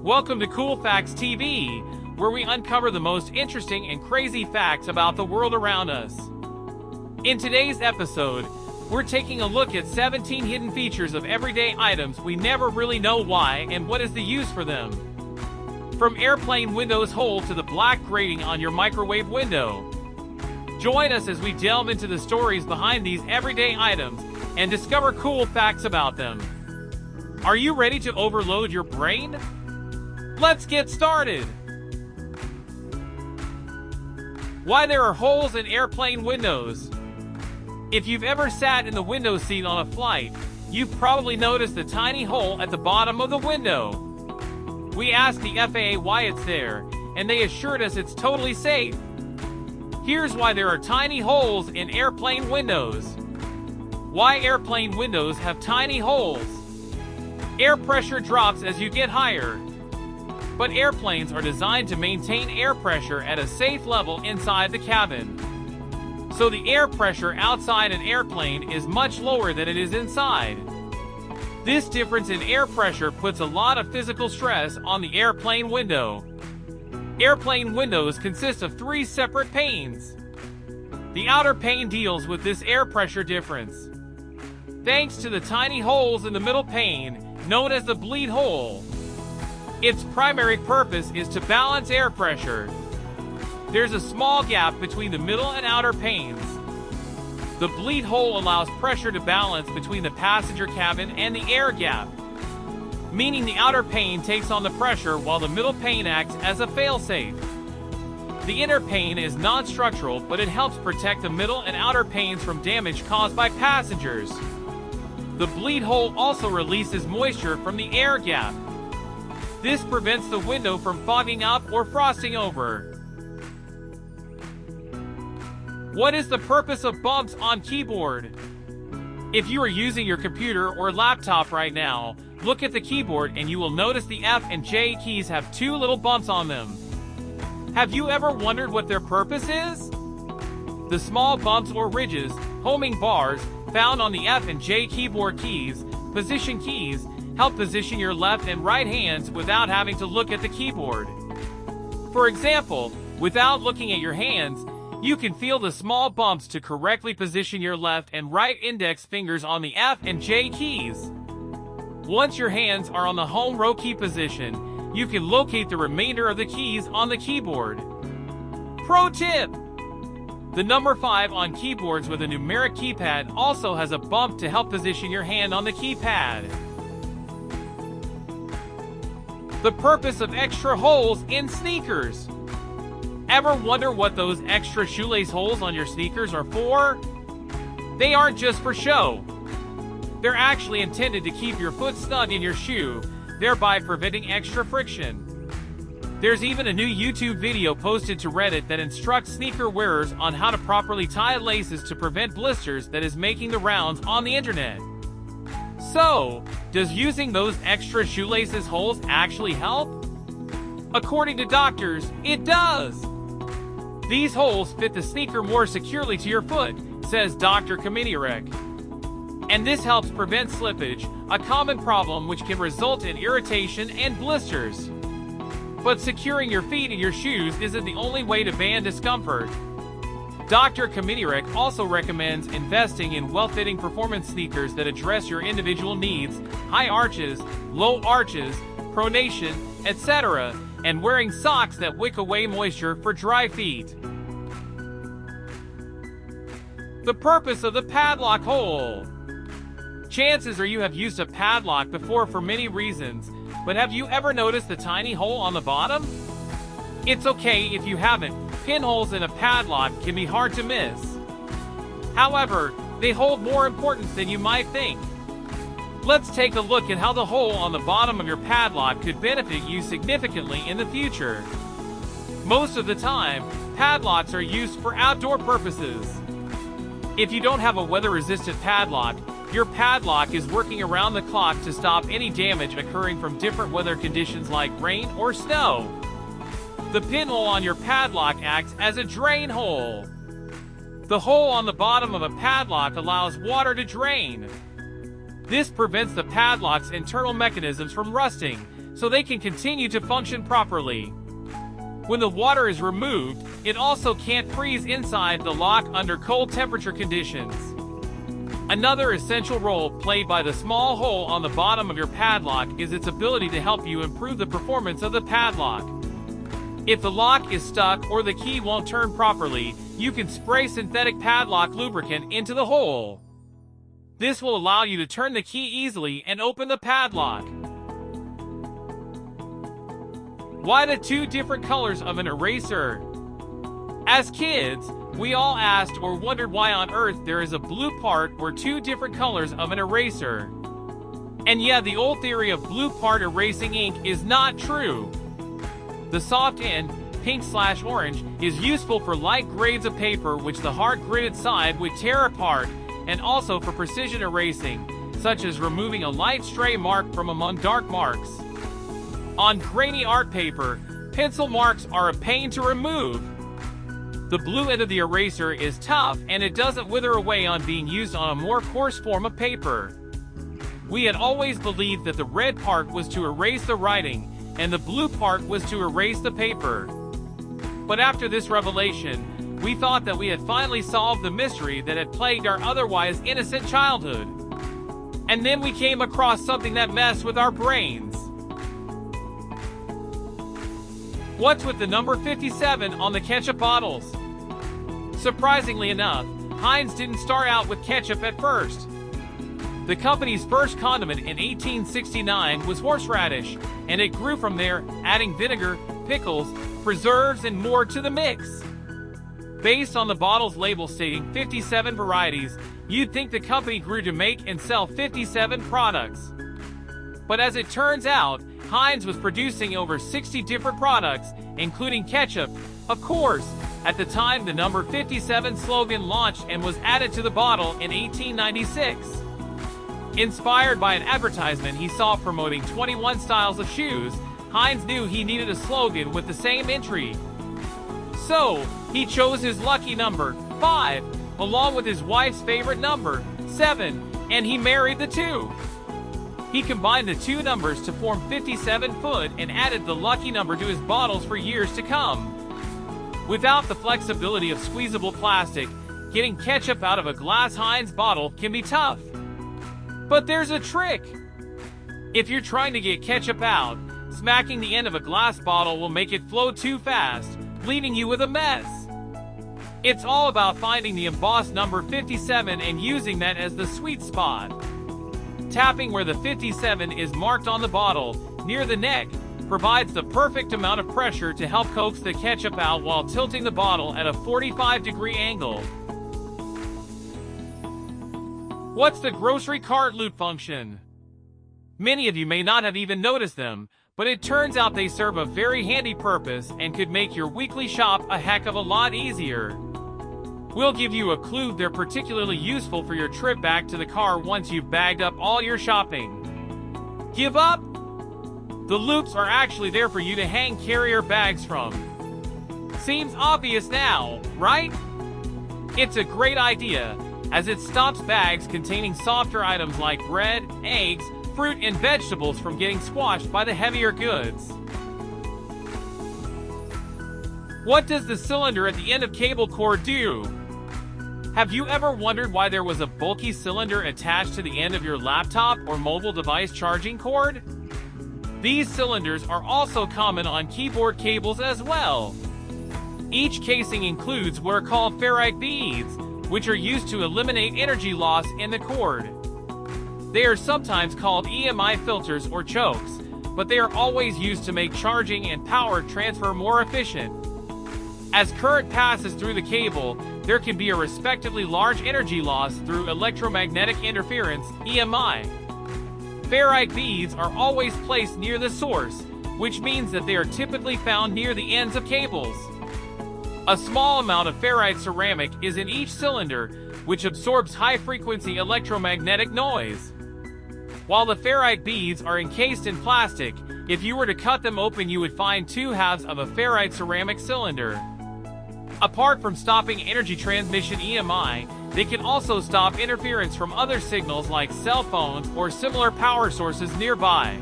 Welcome to Cool Facts TV, where we uncover the most interesting and crazy facts about the world around us. In today's episode, we're taking a look at 17 hidden features of everyday items we never really know why and what is the use for them. From airplane windows hole to the black grating on your microwave window. Join us as we delve into the stories behind these everyday items and discover cool facts about them. Are you ready to overload your brain? Let's get started! Why there are holes in airplane windows. If you've ever sat in the window seat on a flight, you've probably noticed the tiny hole at the bottom of the window. We asked the FAA why it's there, and they assured us it's totally safe. Here's why there are tiny holes in airplane windows. Why airplane windows have tiny holes. Air pressure drops as you get higher. But airplanes are designed to maintain air pressure at a safe level inside the cabin. So the air pressure outside an airplane is much lower than it is inside. This difference in air pressure puts a lot of physical stress on the airplane window. Airplane windows consist of 3 separate panes. The outer pane deals with this air pressure difference. Thanks to the tiny holes in the middle pane, known as the bleed hole. Its primary purpose is to balance air pressure. There's a small gap between the middle and outer panes. The bleed hole allows pressure to balance between the passenger cabin and the air gap, meaning the outer pane takes on the pressure while the middle pane acts as a failsafe. The inner pane is non-structural, but it helps protect the middle and outer panes from damage caused by passengers. The bleed hole also releases moisture from the air gap. This prevents the window from fogging up or frosting over. What is the purpose of bumps on keyboard? If you are using your computer or laptop right now, look at the keyboard and you will notice the F and J keys have 2 little bumps on them. Have you ever wondered what their purpose is? The small bumps or ridges, homing bars, found on the F and J keyboard keys, position keys, help position your left and right hands without having to look at the keyboard. For example, without looking at your hands, you can feel the small bumps to correctly position your left and right index fingers on the F and J keys. Once your hands are on the home row key position, you can locate the remainder of the keys on the keyboard. Pro tip! The number 5 on keyboards with a numeric keypad also has a bump to help position your hand on the keypad. The purpose of extra holes in sneakers. Ever wonder what those extra shoelace holes on your sneakers are for? They aren't just for show. They're actually intended to keep your foot snug in your shoe, thereby preventing extra friction. There's even a new YouTube video posted to Reddit that instructs sneaker wearers on how to properly tie laces to prevent blisters that is making the rounds on the internet. So, does using those extra shoelaces holes actually help? According to doctors, it does! These holes fit the sneaker more securely to your foot, says Dr. Kaminirek. And this helps prevent slippage, a common problem which can result in irritation and blisters. But securing your feet in your shoes isn't the only way to ban discomfort. Dr. Kaminirek also recommends investing in well-fitting performance sneakers that address your individual needs, high arches, low arches, pronation, etc., and wearing socks that wick away moisture for dry feet. The purpose of the padlock hole. Chances are you have used a padlock before for many reasons, but have you ever noticed the tiny hole on the bottom? It's okay if you haven't. Pinholes in a padlock can be hard to miss. However, they hold more importance than you might think. Let's take a look at how the hole on the bottom of your padlock could benefit you significantly in the future. Most of the time, padlocks are used for outdoor purposes. If you don't have a weather-resistant padlock, your padlock is working around the clock to stop any damage occurring from different weather conditions like rain or snow. The pinhole on your padlock acts as a drain hole. The hole on the bottom of a padlock allows water to drain. This prevents the padlock's internal mechanisms from rusting, so they can continue to function properly. When the water is removed, it also can't freeze inside the lock under cold temperature conditions. Another essential role played by the small hole on the bottom of your padlock is its ability to help you improve the performance of the padlock. If the lock is stuck or the key won't turn properly, you can spray synthetic padlock lubricant into the hole. This will allow you to turn the key easily and open the padlock. Why the two different colors of an eraser? As kids, we all asked or wondered why on earth there is a blue part or two different colors of an eraser. And yeah, the old theory of blue part erasing ink is not true. The soft end, pink/orange, is useful for light grades of paper which the hard gridded side would tear apart, and also for precision erasing, such as removing a light stray mark from among dark marks. On grainy art paper, pencil marks are a pain to remove. The blue end of the eraser is tough and it doesn't wither away on being used on a more coarse form of paper. We had always believed that the red part was to erase the writing and the blue part was to erase the paper. But after this revelation, we thought that we had finally solved the mystery that had plagued our otherwise innocent childhood. And then we came across something that messed with our brains. What's with the number 57 on the ketchup bottles? Surprisingly enough, Heinz didn't start out with ketchup at first. The company's first condiment in 1869 was horseradish, and it grew from there, adding vinegar, pickles, preserves, and more to the mix. Based on the bottle's label stating 57 varieties, you'd think the company grew to make and sell 57 products. But as it turns out, Heinz was producing over 60 different products, including ketchup. Of course, at the time the number 57 slogan launched and was added to the bottle in 1896. Inspired by an advertisement he saw promoting 21 styles of shoes, Heinz knew he needed a slogan with the same entry. So, he chose his lucky number, 5, along with his wife's favorite number, 7, and he married the two. He combined the two numbers to form 57 foot and added the lucky number to his bottles for years to come. Without the flexibility of squeezable plastic, getting ketchup out of a glass Heinz bottle can be tough. But there's a trick. If you're trying to get ketchup out, smacking the end of a glass bottle will make it flow too fast, leaving you with a mess. It's all about finding the embossed number 57 and using that as the sweet spot. Tapping where the 57 is marked on the bottle, near the neck, provides the perfect amount of pressure to help coax the ketchup out while tilting the bottle at a 45-degree angle. What's the grocery cart loop function? Many of you may not have even noticed them, but it turns out they serve a very handy purpose and could make your weekly shop a heck of a lot easier. We'll give you a clue they're particularly useful for your trip back to the car once you've bagged up all your shopping. Give up? The loops are actually there for you to hang carrier bags from. Seems obvious now, right? It's a great idea, as it stops bags containing softer items like bread, eggs, fruit, and vegetables from getting squashed by the heavier goods. What does the cylinder at the end of cable cord do? Have you ever wondered why there was a bulky cylinder attached to the end of your laptop or mobile device charging cord? These cylinders are also common on keyboard cables as well. Each casing includes what are called ferrite beads, which are used to eliminate energy loss in the cord. They are sometimes called EMI filters or chokes, but they are always used to make charging and power transfer more efficient. As current passes through the cable, there can be a respectively large energy loss through electromagnetic interference, EMI. Ferrite beads are always placed near the source, which means that they are typically found near the ends of cables. A small amount of ferrite ceramic is in each cylinder, which absorbs high-frequency electromagnetic noise. While the ferrite beads are encased in plastic, if you were to cut them open you would find two halves of a ferrite ceramic cylinder. Apart from stopping energy transmission EMI, They can also stop interference from other signals like cell phones or similar power sources nearby.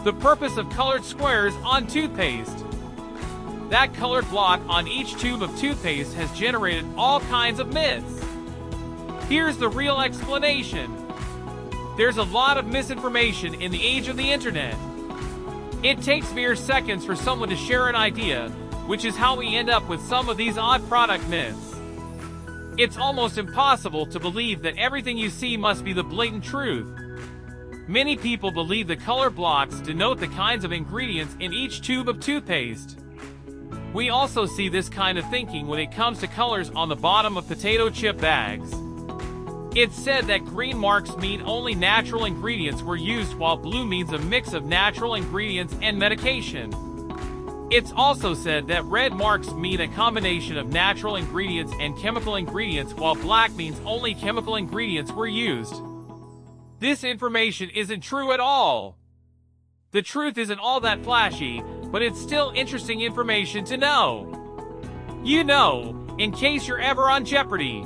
The purpose of colored squares on toothpaste. That colored block on each tube of toothpaste has generated all kinds of myths. Here's the real explanation. There's a lot of misinformation in the age of the internet. It takes mere seconds for someone to share an idea, which is how we end up with some of these odd product myths. It's almost impossible to believe that everything you see must be the blatant truth. Many people believe the color blocks denote the kinds of ingredients in each tube of toothpaste. We also see this kind of thinking when it comes to colors on the bottom of potato chip bags. It's said that green marks mean only natural ingredients were used, while blue means a mix of natural ingredients and medication. It's also said that red marks mean a combination of natural ingredients and chemical ingredients, while black means only chemical ingredients were used. This information isn't true at all. The truth isn't all that flashy, but it's still interesting information to know. You know, in case you're ever on Jeopardy!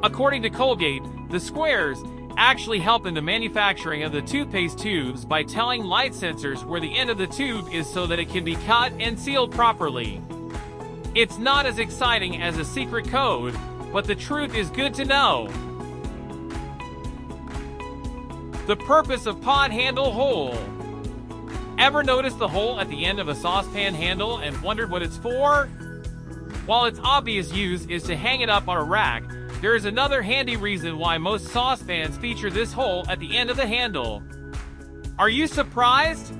According to Colgate, the squares actually help in the manufacturing of the toothpaste tubes by telling light sensors where the end of the tube is so that it can be cut and sealed properly. It's not as exciting as a secret code, but the truth is good to know. The purpose of pot handle hole. Ever notice the hole at the end of a saucepan handle and wondered what it's for? While its obvious use is to hang it up on a rack, there is another handy reason why most saucepans feature this hole at the end of the handle. Are you surprised?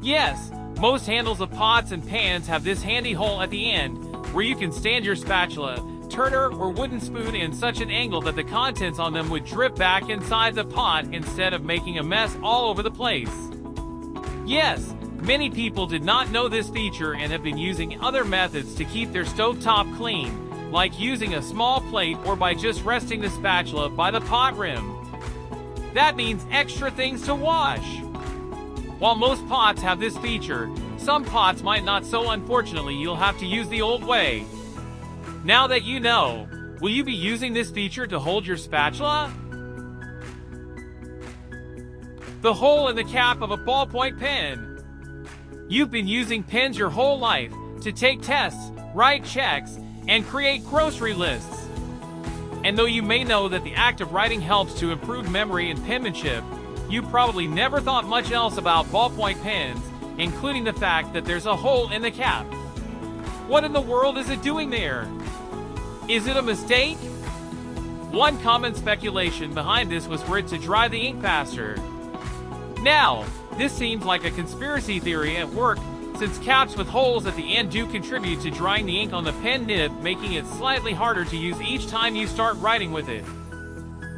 Yes, most handles of pots and pans have this handy hole at the end, where you can stand your spatula, turner, or wooden spoon in such an angle that the contents on them would drip back inside the pot instead of making a mess all over the place. Yes, many people did not know this feature and have been using other methods to keep their stovetop clean, like using a small plate or by just resting the spatula by the pot rim. That means extra things to wash. While most pots have this feature, some pots might not, so unfortunately you'll have to use the old way. Now that you know, will you be using this feature to hold your spatula? The hole in the cap of a ballpoint pen. You've been using pens your whole life to take tests, write checks, and create grocery lists. And though you may know that the act of writing helps to improve memory and penmanship, you probably never thought much else about ballpoint pens, including the fact that there's a hole in the cap. What in the world is it doing there? Is it a mistake? One common speculation behind this was for it to dry the ink faster. Now, this seems like a conspiracy theory at work, since caps with holes at the end do contribute to drying the ink on the pen nib, making it slightly harder to use each time you start writing with it.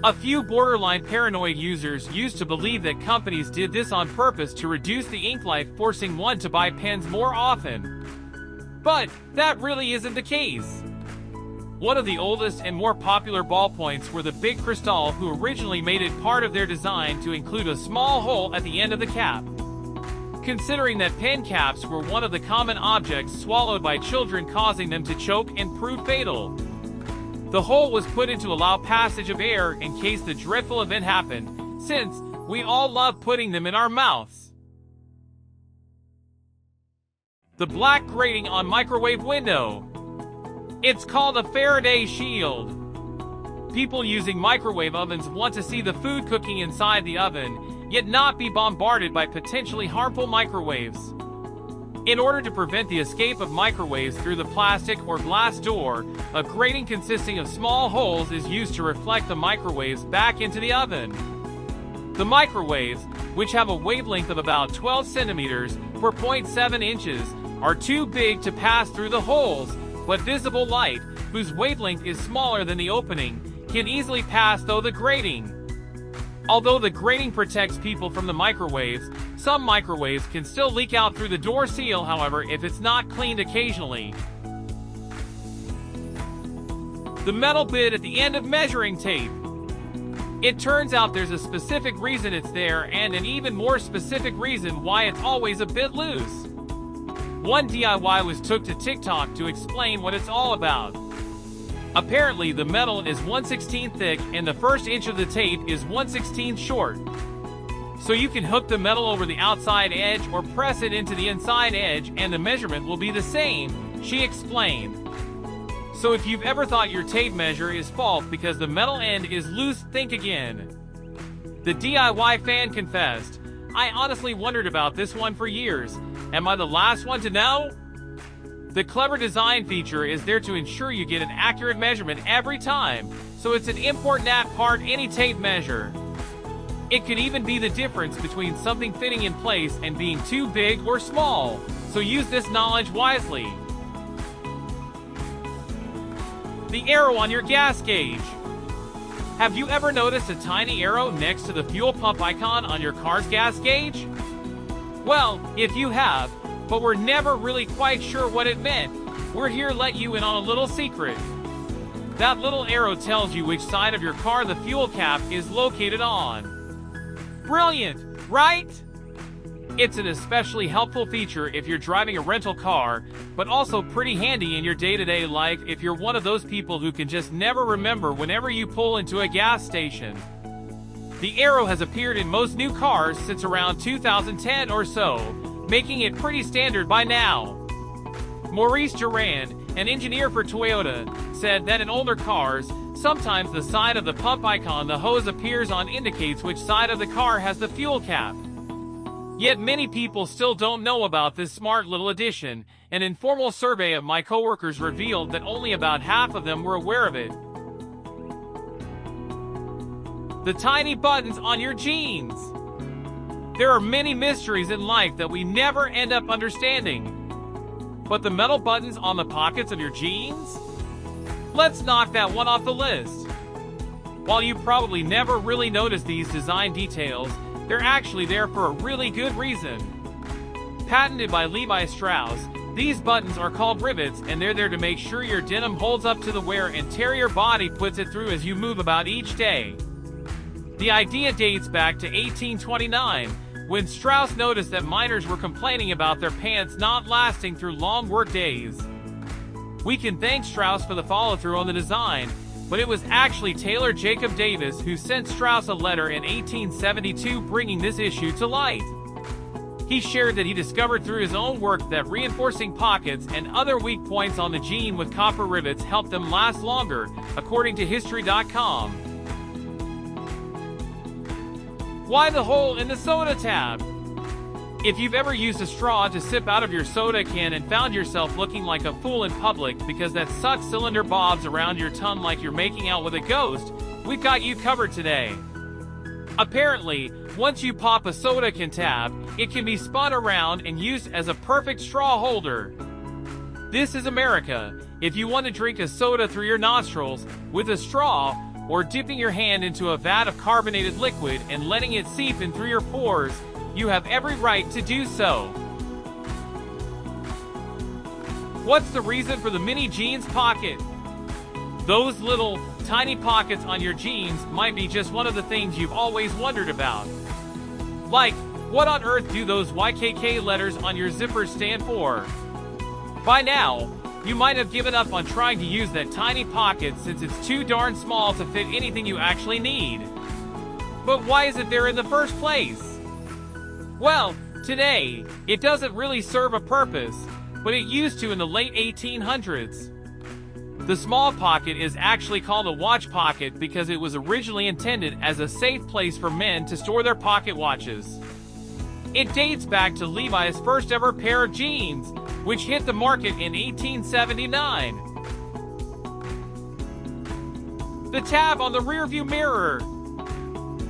A few borderline paranoid users used to believe that companies did this on purpose to reduce the ink life, forcing one to buy pens more often. But that really isn't the case. One of the oldest and more popular ballpoints were the Big Crystal, who originally made it part of their design to include a small hole at the end of the cap. Considering that pen caps were one of the common objects swallowed by children, causing them to choke and prove fatal, the hole was put in to allow passage of air in case the dreadful event happened, since we all love putting them in our mouths. The black grating on microwave window. It's called a Faraday shield. People using microwave ovens want to see the food cooking inside the oven, yet not be bombarded by potentially harmful microwaves. In order to prevent the escape of microwaves through the plastic or glass door, a grating consisting of small holes is used to reflect the microwaves back into the oven. The microwaves, which have a wavelength of about 12 centimeters per 0.7 inches, are too big to pass through the holes, but visible light, whose wavelength is smaller than the opening, can easily pass through the grating. Although the grating protects people from the microwaves, some microwaves can still leak out through the door seal, however, if it's not cleaned occasionally. The metal bit at the end of measuring tape. It turns out there's a specific reason it's there, and an even more specific reason why it's always a bit loose. One DIY was took to TikTok to explain what it's all about. Apparently, the metal is 1/16 thick and the first inch of the tape is 1/16 short. So you can hook the metal over the outside edge or press it into the inside edge and the measurement will be the same, she explained. So if you've ever thought your tape measure is false because the metal end is loose, think again. The DIY fan confessed, "I honestly wondered about this one for years. Am I the last one to know?" The clever design feature is there to ensure you get an accurate measurement every time, so it's an important part of any tape measure. It could even be the difference between something fitting in place and being too big or small, so use this knowledge wisely. The arrow on your gas gauge. Have you ever noticed a tiny arrow next to the fuel pump icon on your car's gas gauge? Well, if you have, but we're never really quite sure what it meant, we're here to let you in on a little secret. That little arrow tells you which side of your car the fuel cap is located on. Brilliant, right? It's an especially helpful feature if you're driving a rental car, but also pretty handy in your day-to-day life if you're one of those people who can just never remember whenever you pull into a gas station. The arrow has appeared in most new cars since around 2010 or so, making it pretty standard by now. Maurice Duran, an engineer for Toyota, said that in older cars, sometimes the side of the pump icon the hose appears on indicates which side of the car has the fuel cap. Yet many people still don't know about this smart little addition. An informal survey of my coworkers revealed that only about half of them were aware of it. The tiny buttons on your jeans. There are many mysteries in life that we never end up understanding. But the metal buttons on the pockets of your jeans? Let's knock that one off the list. While you probably never really noticed these design details, they're actually there for a really good reason. Patented by Levi Strauss, these buttons are called rivets and they're there to make sure your denim holds up to the wear and tear your body puts it through as you move about each day. The idea dates back to 1829, when Strauss noticed that miners were complaining about their pants not lasting through long work days. We can thank Strauss for the follow-through on the design, but it was actually Taylor Jacob Davis who sent Strauss a letter in 1872 bringing this issue to light. He shared that he discovered through his own work that reinforcing pockets and other weak points on the jean with copper rivets helped them last longer, according to History.com. Why the hole in the soda tab? If you've ever used a straw to sip out of your soda can and found yourself looking like a fool in public because that sucked cylinder bobs around your tongue like you're making out with a ghost, we've got you covered today. Apparently, once you pop a soda can tab, it can be spun around and used as a perfect straw holder. This is America. If you want to drink a soda through your nostrils, with a straw, or dipping your hand into a vat of carbonated liquid and letting it seep in through your pores, you have every right to do so. What's the reason for the mini jeans pocket? Those little, tiny pockets on your jeans might be just one of the things you've always wondered about. Like, what on earth do those YKK letters on your zipper stand for? By now, you might have given up on trying to use that tiny pocket since it's too darn small to fit anything you actually need. But why is it there in the first place? Well, today, it doesn't really serve a purpose, but it used to in the late 1800s. The small pocket is actually called a watch pocket because it was originally intended as a safe place for men to store their pocket watches. It dates back to Levi's first ever pair of jeans, which hit the market in 1879. The tab on the rearview mirror.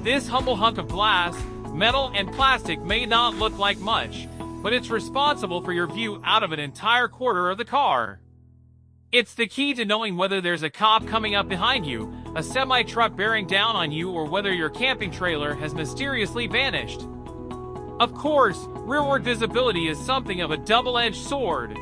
This humble hunk of glass, metal, and plastic may not look like much, but it's responsible for your view out of an entire quarter of the car. It's the key to knowing whether there's a cop coming up behind you, a semi-truck bearing down on you, or whether your camping trailer has mysteriously vanished. Of course, rearward visibility is something of a double-edged sword.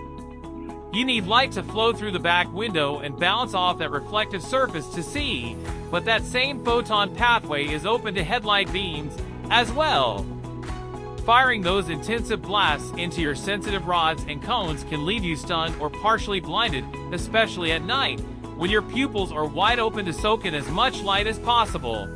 You need light to flow through the back window and bounce off that reflective surface to see, but that same photon pathway is open to headlight beams as well. Firing those intensive blasts into your sensitive rods and cones can leave you stunned or partially blinded, especially at night, when your pupils are wide open to soak in as much light as possible.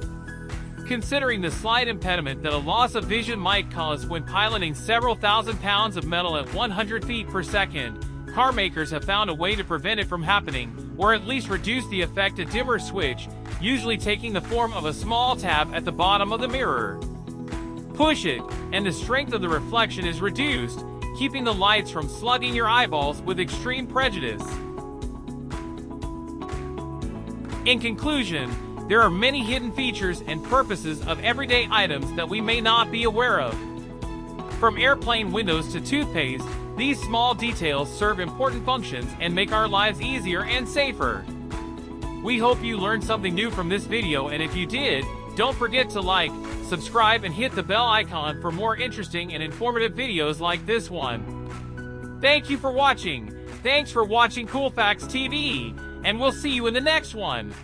Considering the slight impediment that a loss of vision might cause when piloting several thousand pounds of metal at 100 feet per second, car makers have found a way to prevent it from happening, or at least reduce the effect a dimmer switch, usually taking the form of a small tab at the bottom of the mirror. Push it, and the strength of the reflection is reduced, keeping the lights from slugging your eyeballs with extreme prejudice. In conclusion, there are many hidden features and purposes of everyday items that we may not be aware of. From airplane windows to toothpaste, these small details serve important functions and make our lives easier and safer. We hope you learned something new from this video, and if you did, don't forget to like, subscribe, and hit the bell icon for more interesting and informative videos like this one. Thank you for watching. Thanks for watching Cool Facts TV, and we'll see you in the next one.